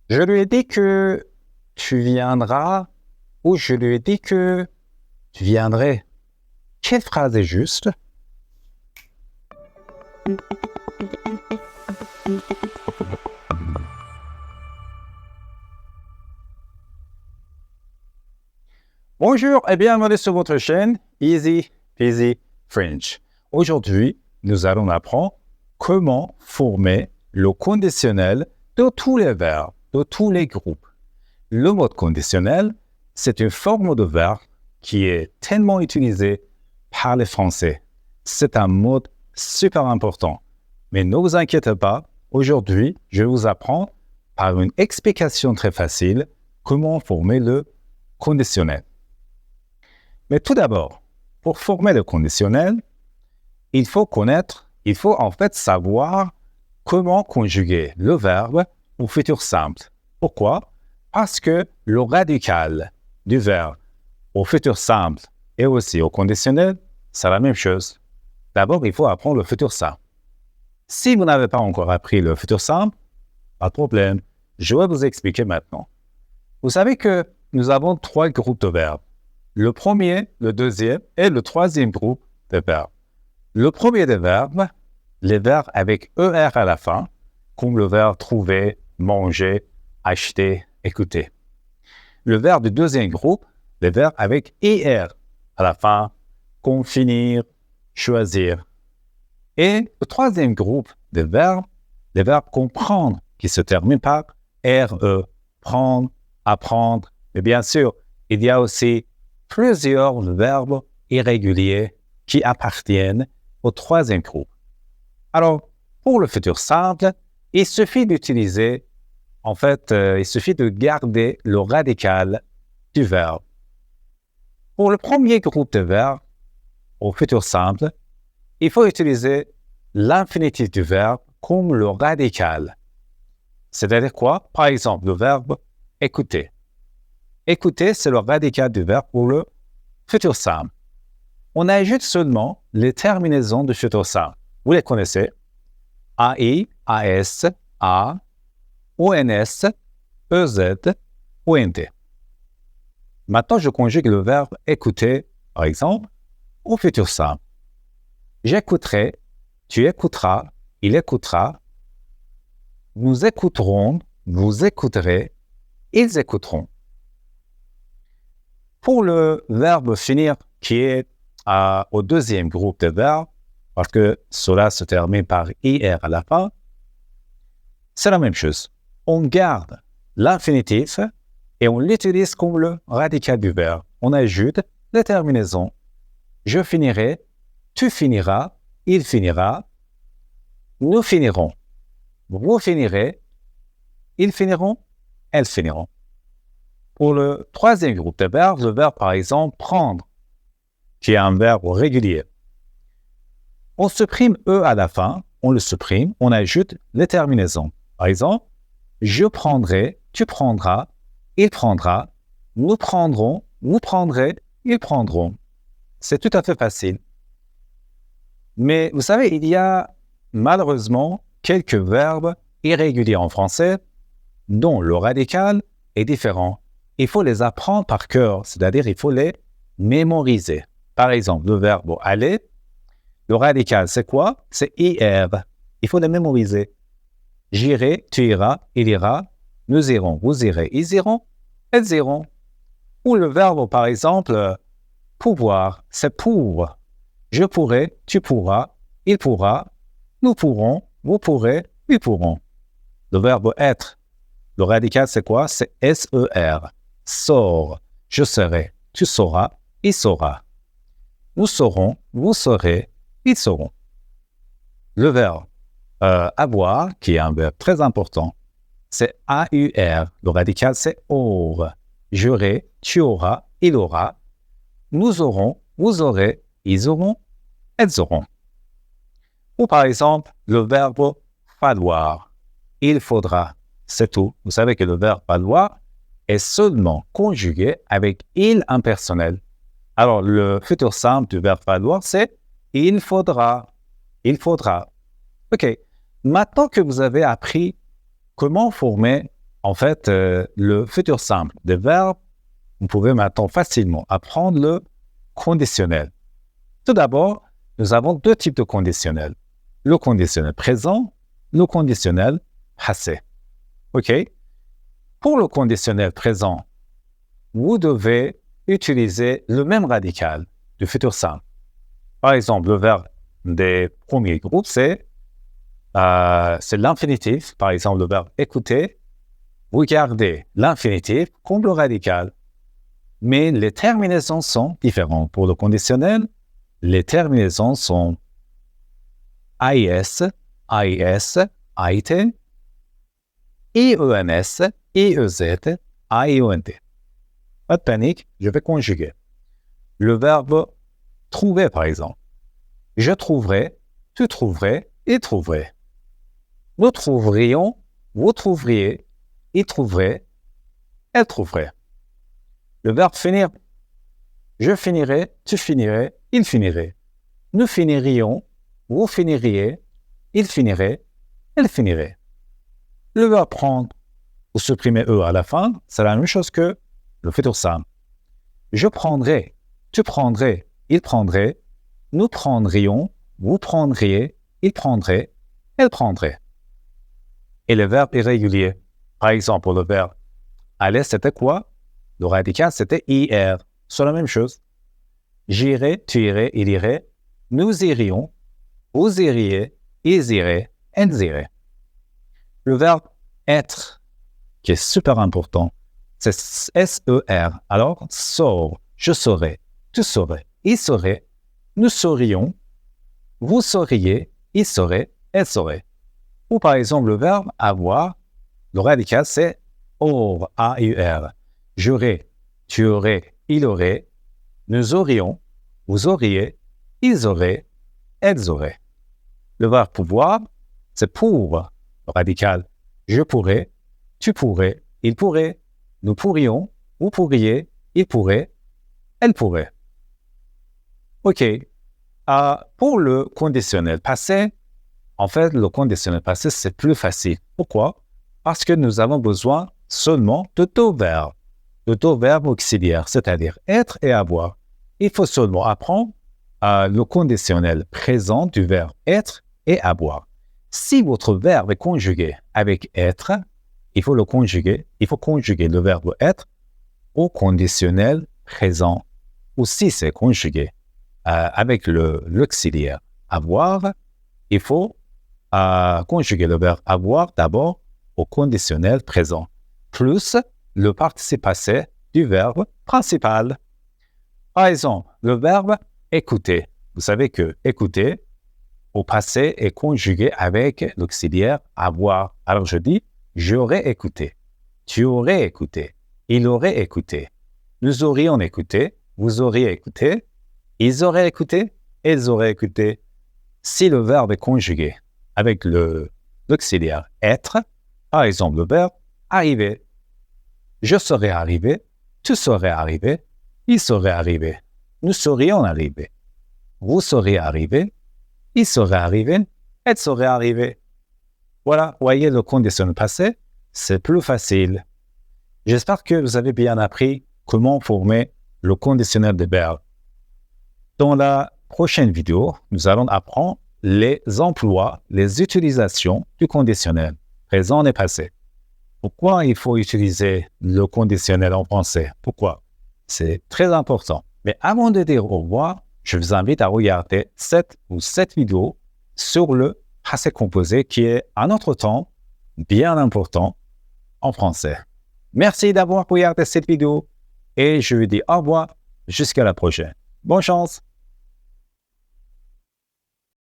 Je lui ai dit que tu viendras ou je lui ai dit que tu viendrais. Quelle phrase est juste? Bonjour et bienvenue sur votre chaîne Easy Peasy French. Aujourd'hui, nous allons apprendre comment former le conditionnel de tous les verbes, de tous les groupes. Le mode conditionnel, c'est une forme de verbe qui est tellement utilisée par les Français. C'est un mode super important. Mais ne vous inquiétez pas, aujourd'hui, je vais vous apprendre par une explication très facile comment former le conditionnel. Mais tout d'abord, pour former le conditionnel, il faut en fait savoir comment conjuguer le verbe au futur simple. Pourquoi? Parce que le radical du verbe au futur simple et aussi au conditionnel, c'est la même chose. D'abord, il faut apprendre le futur simple. Si vous n'avez pas encore appris le futur simple, pas de problème. Je vais vous expliquer maintenant. Vous savez que nous avons 3 groupes de verbes. Le premier, le deuxième et le troisième groupe de verbes. Le premier des verbes, les verbes avec ER à la fin, comme le verbe trouver, manger, acheter, écouter. Le verbe du deuxième groupe, les verbes avec ER à la fin, comme finir, choisir. Et le troisième groupe de verbes, les verbes comprendre, qui se terminent par RE, prendre, apprendre. Et bien sûr, il y a aussi plusieurs verbes irréguliers qui appartiennent au troisième groupe. Alors, pour le futur simple, il suffit d'utiliser, il suffit de garder le radical du verbe. Pour le premier groupe de verbes, au futur simple, il faut utiliser l'infinitif du verbe comme le radical. C'est-à-dire quoi? Par exemple, le verbe écouter. Écouter, c'est le radical du verbe pour le futur simple. On ajoute seulement les terminaisons du futur simple. Vous les connaissez. AI, AS, A, ONS, EZ, ONT. Maintenant, je conjugue le verbe écouter, par exemple, au futur simple. J'écouterai, tu écouteras, il écoutera, nous écouterons, vous écouterez, ils écouteront. Pour le verbe finir, qui est au deuxième groupe de verbes, parce que cela se termine par IR à la fin, c'est la même chose. On garde l'infinitif et on l'utilise comme le radical du verbe. On ajoute les terminaisons. Je finirai, tu finiras, il finira, nous finirons. Vous finirez, ils finiront, elles finiront. Pour le troisième groupe de verbes, le verbe par exemple prendre, qui est un verbe régulier. On supprime E à la fin, on le supprime, on ajoute les terminaisons. Par exemple, je prendrai, tu prendras, il prendra, nous prendrons, vous prendrez, ils prendront. C'est tout à fait facile. Mais vous savez, il y a malheureusement quelques verbes irréguliers en français dont le radical est différent. Il faut les apprendre par cœur, c'est-à-dire il faut les mémoriser. Par exemple, le verbe aller, le radical c'est quoi? C'est IR. Il faut les mémoriser. J'irai, tu iras, il ira, nous irons, vous irez, ils iront, elles iront. Ou le verbe par exemple, pouvoir, c'est pour. Je pourrai, tu pourras, il pourra, nous pourrons, vous pourrez, ils pourront. Le verbe être, le radical c'est quoi? C'est SER. Sors, je serai, tu sauras, il saura. Nous saurons, vous saurez, ils sauront. Le verbe avoir, qui est un verbe très important, c'est AUR. Le radical c'est OR. J'aurai, tu auras, il aura. Nous aurons, vous aurez, ils auront, elles auront. Ou par exemple, le verbe falloir. Il faudra. C'est tout. Vous savez que le verbe falloir est seulement conjugué avec il impersonnel. Alors, le futur simple du verbe falloir, c'est il faudra. Il faudra. OK. Maintenant que vous avez appris comment former en fait, le futur simple des verbes, vous pouvez maintenant facilement apprendre le conditionnel. Tout d'abord, nous avons deux types de conditionnels. Le conditionnel présent, le conditionnel passé. OK? Pour le conditionnel présent, vous devez utiliser le même radical du futur simple. Par exemple, le verbe des premiers groupes, c'est l'infinitif. Par exemple, le verbe écouter. Vous gardez l'infinitif comme le radical. Mais les terminaisons sont différentes. Pour le conditionnel, les terminaisons sont AIS, AIS, AIT, IENS, IEZ, AIONT. Pas de panique, je vais conjuguer. Le verbe trouver, par exemple. Je trouverai, tu trouverais, il trouverait. Nous trouverions, vous trouveriez, il trouverait, elle trouverait. Le verbe finir. Je finirai, tu finirais, il finirait. Nous finirions, vous finiriez, il finirait, elle finirait. Le verbe prendre ou supprimer E à la fin, c'est la même chose que le futur simple. Je prendrai, tu prendrais, il prendrait, nous prendrions, vous prendriez, il prendrait, elle prendrait. Et le verbe irrégulier. Par exemple, le verbe aller, c'était quoi? Le radical, c'était IR. C'est la même chose. J'irai, tu irais, il irait. Nous irions, vous iriez, ils iraient, elles iraient. Le verbe être, qui est super important, c'est SER. Alors, sors, je saurais, tu saurais, il saurait, nous saurions, vous sauriez, il saurait, elle saurait. Ou par exemple, le verbe avoir, le radical, c'est or, A-U-R. J'aurais, tu aurais, il aurait, nous aurions, vous auriez, ils auraient, elles auraient. Le verbe pouvoir, c'est pour, le radical. Je pourrais, tu pourrais, il pourrait, nous pourrions, vous pourriez, il pourrait, elle pourrait. OK. Pour le conditionnel passé, en fait, le conditionnel passé, c'est plus facile. Pourquoi? Parce que nous avons besoin seulement de deux verbes auxiliaires, c'est-à-dire être et avoir. Il faut seulement apprendre le conditionnel présent du verbe être et avoir. Si votre verbe est conjugué avec être, il faut conjuguer le verbe être au conditionnel présent. Ou si c'est conjugué avec l'auxiliaire avoir, il faut conjuguer le verbe avoir d'abord au conditionnel présent, plus le participe passé du verbe principal. Par exemple, le verbe écouter. Vous savez que écouter au passé est conjugué avec l'auxiliaire avoir. Alors je dis, j'aurais écouté, tu aurais écouté, il aurait écouté, nous aurions écouté, vous auriez écouté, ils auraient écouté, elles auraient écouté. Si le verbe est conjugué avec l'auxiliaire être, par exemple le verbe arriver. Je serais arrivé, tu serais arrivé, il serait arrivé, nous serions arrivés, vous seriez arrivé, il serait arrivé, elle serait arrivée. Voilà, voyez le conditionnel passé, c'est plus facile. J'espère que vous avez bien appris comment former le conditionnel de verbe. Dans la prochaine vidéo, nous allons apprendre les emplois, les utilisations du conditionnel présent et passé. Pourquoi il faut utiliser le conditionnel en français? Pourquoi? C'est très important. Mais avant de dire au revoir, je vous invite à regarder cette vidéo sur le passé composé qui est un autre temps bien important en français. Merci d'avoir regardé cette vidéo et je vous dis au revoir jusqu'à la prochaine. Bonne chance!